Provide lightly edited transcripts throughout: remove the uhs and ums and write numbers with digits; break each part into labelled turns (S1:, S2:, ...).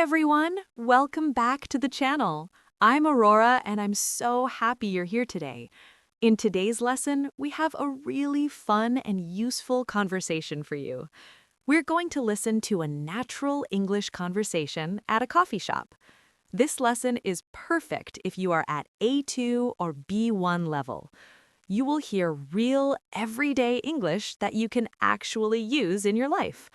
S1: everyone! Welcome back to the channel. I'm Aurora and I'm so happy you're here today. In today's lesson, we have a really fun and useful conversation for you. We're going to listen to a natural English conversation at a coffee shop. This lesson is perfect if you are at A2 or B1 level. You will hear real, everyday English that you can actually use in your life.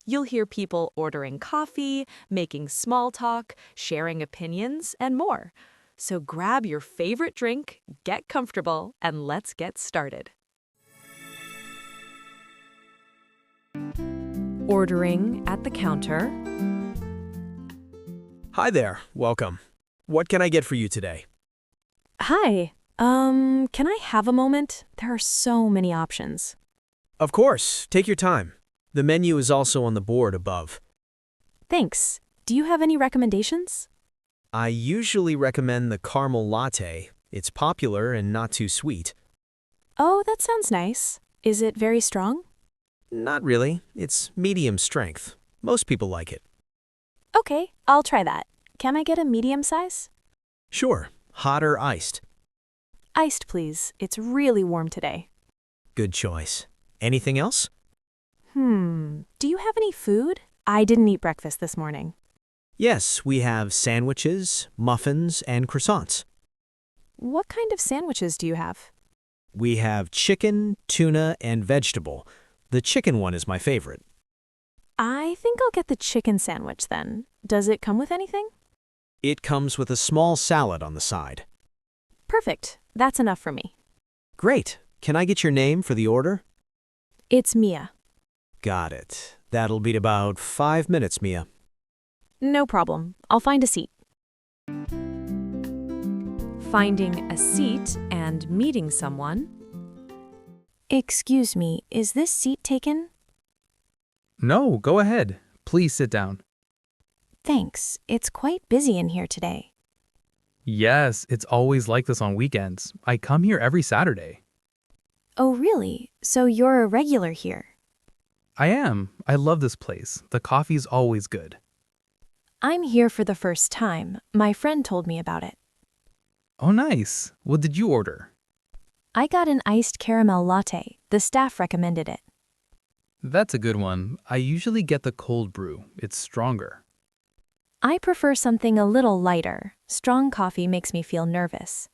S1: You'll hear people ordering coffee, making small talk, sharing opinions, and more. So grab your favorite drink, get comfortable, and let's get started. Ordering at the counter.
S2: Hi there, welcome. What can I get for you today?
S1: Hi, can I have a moment? There are so many options.
S2: Of course, take your time. The menu is also on the board above.
S1: Thanks. Do you have any recommendations?
S2: I usually recommend the caramel latte. It's popular and not too sweet.
S1: Oh, that sounds nice. Is it very strong?
S2: Not really. It's medium strength. Most people like it.
S1: Okay, I'll try that. Can I get a medium size?
S2: Sure, hot or iced.
S1: Iced, please. It's really warm today.
S2: Good choice. Anything else?
S1: Do you have any food? I didn't eat breakfast this morning.
S2: Yes, we have sandwiches, muffins, and croissants.
S1: What kind of sandwiches do you have?
S2: We have chicken, tuna, and vegetable. The chicken one is my favorite.
S1: I think I'll get the chicken sandwich then. Does it come with anything?
S2: It comes with a small salad on the side.
S1: Perfect. That's enough for me.
S2: Great. Can I get your name for the order?
S1: It's Mia.
S2: Got it. That'll be about 5 minutes, Mia.
S1: No problem. I'll find a seat. Finding a seat and meeting someone. Excuse me, is this seat taken?
S3: No, go ahead. Please sit down.
S1: Thanks. It's quite busy in here today.
S3: Yes, it's always like this on weekends. I come here every Saturday.
S1: Oh, really? So you're a regular here?
S3: I am. I love this place. The coffee's always good.
S1: I'm here for the first time. My friend told me about it.
S3: Oh, nice. What did you order?
S1: I got an iced caramel latte. The staff recommended it.
S3: That's a good one. I usually get the cold brew. It's stronger.
S1: I prefer something a little lighter. Strong coffee makes me feel nervous.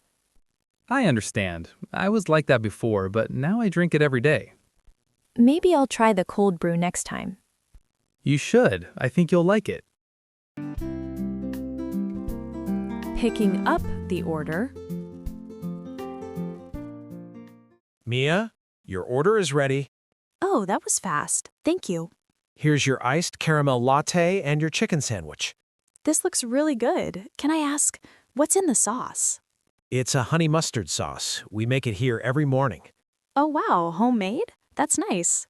S3: I understand. I was like that before, but now I drink it every day.
S1: Maybe I'll try the cold brew next time.
S3: You should. I think you'll like it.
S1: Picking up the order.
S4: Mia, your order is ready.
S1: Oh, that was fast. Thank you.
S4: Here's your iced caramel latte and your chicken sandwich.
S1: This looks really good. Can I ask, what's in the sauce?
S4: It's a honey mustard sauce. We make it here every morning.
S1: Oh, wow, homemade? That's nice.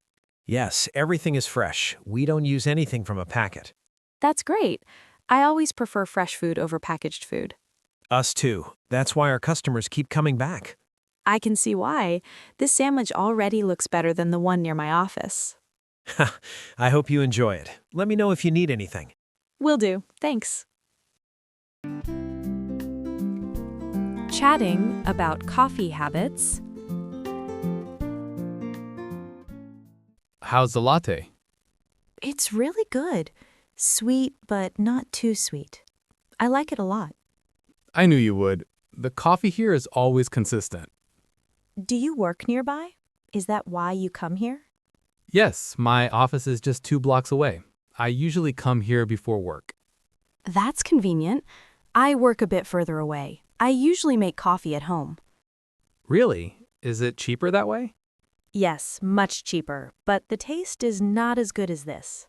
S4: Yes, everything is fresh. We don't use anything from a packet.
S1: That's great. I always prefer fresh food over packaged food.
S4: Us too. That's why our customers keep coming back.
S1: I can see why. This sandwich already looks better than the one near my office.
S4: I hope you enjoy it. Let me know if you need anything.
S1: Will do. Thanks. Chatting about coffee habits.
S3: How's the latte?
S1: It's really good. Sweet, but not too sweet. I like it a lot.
S3: I knew you would. The coffee here is always consistent.
S1: Do you work nearby? Is that why you come here?
S3: Yes, my office is just 2 blocks away. I usually come here before work.
S1: That's convenient. I work a bit further away. I usually make coffee at home.
S3: Really? Is it cheaper that way?
S1: Yes, much cheaper, but the taste is not as good as this.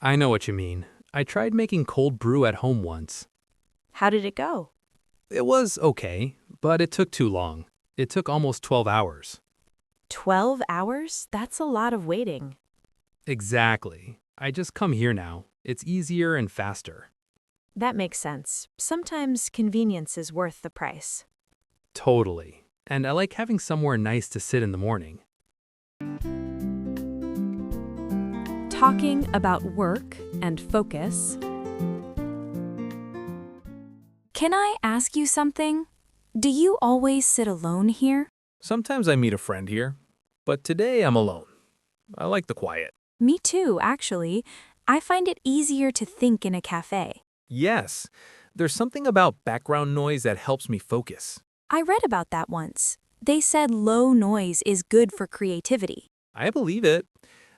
S3: I know what you mean. I tried making cold brew at home once.
S1: How did it go?
S3: It was okay, but it took too long. It took almost 12 hours.
S1: 12 hours? That's a lot of waiting.
S3: Exactly. I just come here now. It's easier and faster.
S1: That makes sense. Sometimes convenience is worth the price.
S3: Totally. And I like having somewhere nice to sit in the morning.
S1: Talking about work and focus.
S5: Can I ask you something? Do you always sit alone here?
S3: Sometimes I meet a friend here, but today I'm alone. I like the quiet.
S5: Me too, actually. I find it easier to think in a cafe.
S3: Yes, there's something about background noise that helps me focus.
S5: I read about that once. They said low noise is good for creativity.
S3: I believe it.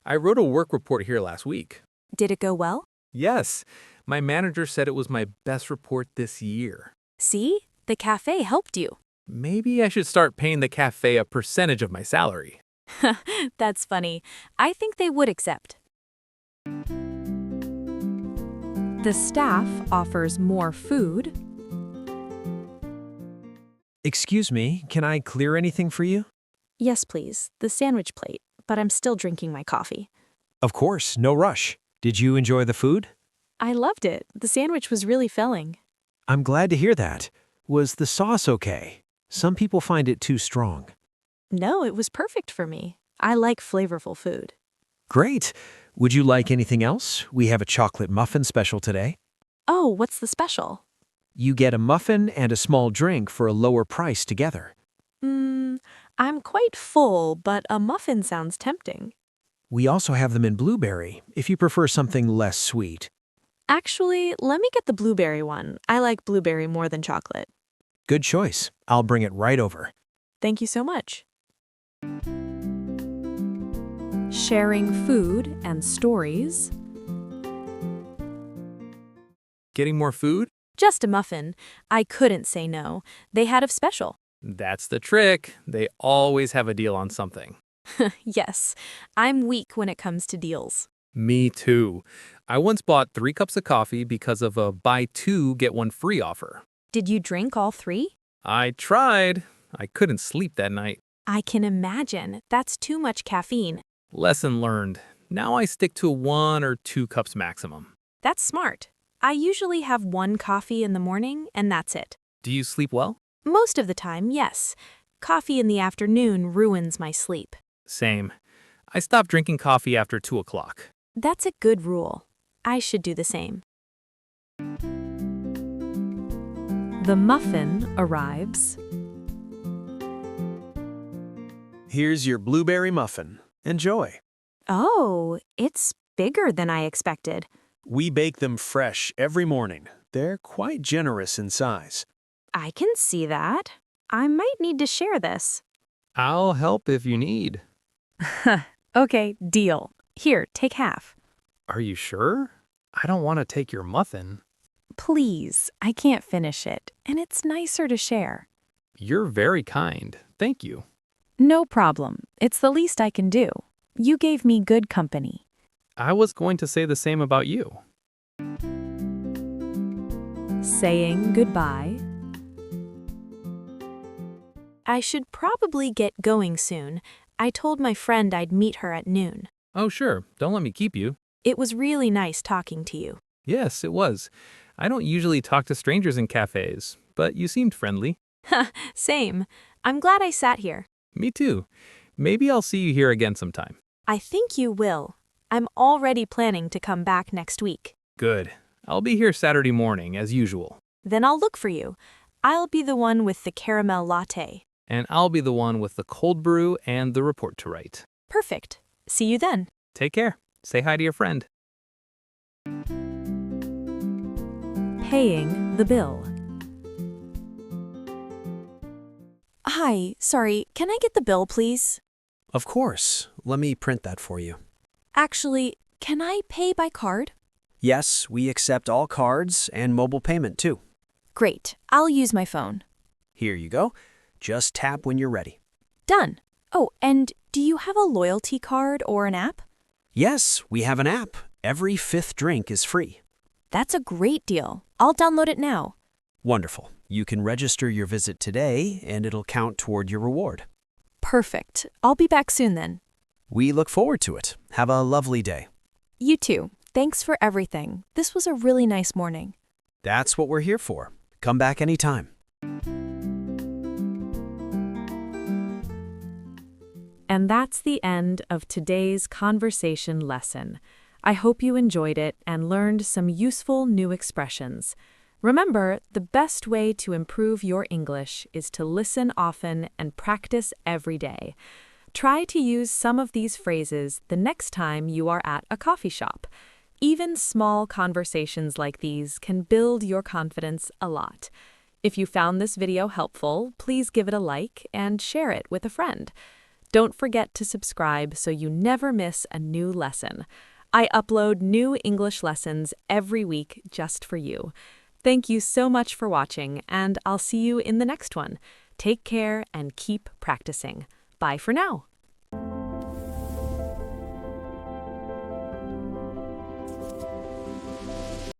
S3: I wrote a work report here last week.
S5: Did it go well?
S3: Yes, my manager said it was my best report this year.
S5: See? The cafe helped you.
S3: Maybe I should start paying the cafe a percentage of my salary.
S5: That's funny. I think they would accept.
S1: The staff offers more food.
S4: Excuse me, can I clear anything for you?
S1: Yes, please. The sandwich plate, but I'm still drinking my coffee.
S4: Of course, no rush. Did you enjoy the food?
S1: I loved it. The sandwich was really filling.
S4: I'm glad to hear that. Was the sauce okay? Some people find it too strong.
S1: No, it was perfect for me. I like flavorful food.
S4: Great. Would you like anything else? We have a chocolate muffin special today.
S1: Oh, what's the special?
S4: You get a muffin and a small drink for a lower price together.
S1: I'm quite full, but a muffin sounds tempting.
S4: We also have them in blueberry, if you prefer something less sweet.
S1: Actually, let me get the blueberry one. I like blueberry more than chocolate.
S4: Good choice. I'll bring it right over.
S1: Thank you so much. Sharing food and stories.
S3: Getting more food?
S1: Just a muffin. I couldn't say no. They had a special.
S3: That's the trick. They always have a deal on something.
S1: Yes, I'm weak when it comes to deals.
S3: Me too. I once bought 3 cups of coffee because of a buy 2, get 1 free offer.
S1: Did you drink all 3?
S3: I tried. I couldn't sleep that night.
S1: I can imagine. That's too much caffeine.
S3: Lesson learned. Now I stick to 1 or 2 cups maximum.
S1: That's smart. I usually have 1 coffee in the morning, and that's it.
S3: Do you sleep well?
S1: Most of the time, yes. Coffee in the afternoon ruins my sleep.
S3: Same. I stopped drinking coffee after 2 o'clock.
S1: That's a good rule. I should do the same. The muffin arrives.
S2: Here's your blueberry muffin. Enjoy.
S1: Oh, it's bigger than I expected.
S2: We bake them fresh every morning. They're quite generous in size.
S1: I can see that. I might need to share this.
S3: I'll help if you need.
S1: Okay, deal. Here, take half.
S3: Are you sure? I don't want to take your muffin.
S1: Please, I can't finish it, and it's nicer to share.
S3: You're very kind. Thank you.
S1: No problem. It's the least I can do. You gave me good company.
S3: I was going to say the same about you.
S1: Saying goodbye. I should probably get going soon. I told my friend I'd meet her at noon.
S3: Oh, sure. Don't let me keep you.
S1: It was really nice talking to you.
S3: Yes, it was. I don't usually talk to strangers in cafes, but you seemed friendly.
S1: Same. I'm glad I sat here.
S3: Me too. Maybe I'll see you here again sometime.
S1: I think you will. I'm already planning to come back next week.
S3: Good. I'll be here Saturday morning, as usual.
S1: Then I'll look for you. I'll be the one with the caramel latte.
S3: And I'll be the one with the cold brew and the report to write.
S1: Perfect. See you then.
S3: Take care. Say hi to your friend.
S1: Paying the bill. Hi, sorry, can I get the bill, please?
S2: Of course. Let me print that for you.
S1: Actually, can I pay by card?
S2: Yes, we accept all cards and mobile payment too.
S1: Great, I'll use my phone.
S2: Here you go. Just tap when you're ready.
S1: Done. Oh, and do you have a loyalty card or an app?
S2: Yes, we have an app. Every 5th drink is free.
S1: That's a great deal. I'll download it now.
S2: Wonderful. You can register your visit today, and it'll count toward your reward.
S1: Perfect. I'll be back soon then.
S2: We look forward to it. Have a lovely day.
S1: You too. Thanks for everything. This was a really nice morning.
S2: That's what we're here for. Come back anytime.
S1: And that's the end of today's conversation lesson. I hope you enjoyed it and learned some useful new expressions. Remember, the best way to improve your English is to listen often and practice every day. Try to use some of these phrases the next time you are at a coffee shop. Even small conversations like these can build your confidence a lot. If you found this video helpful, please give it a like and share it with a friend. Don't forget to subscribe so you never miss a new lesson. I upload new English lessons every week just for you. Thank you so much for watching, and I'll see you in the next one. Take care and keep practicing. Bye for now.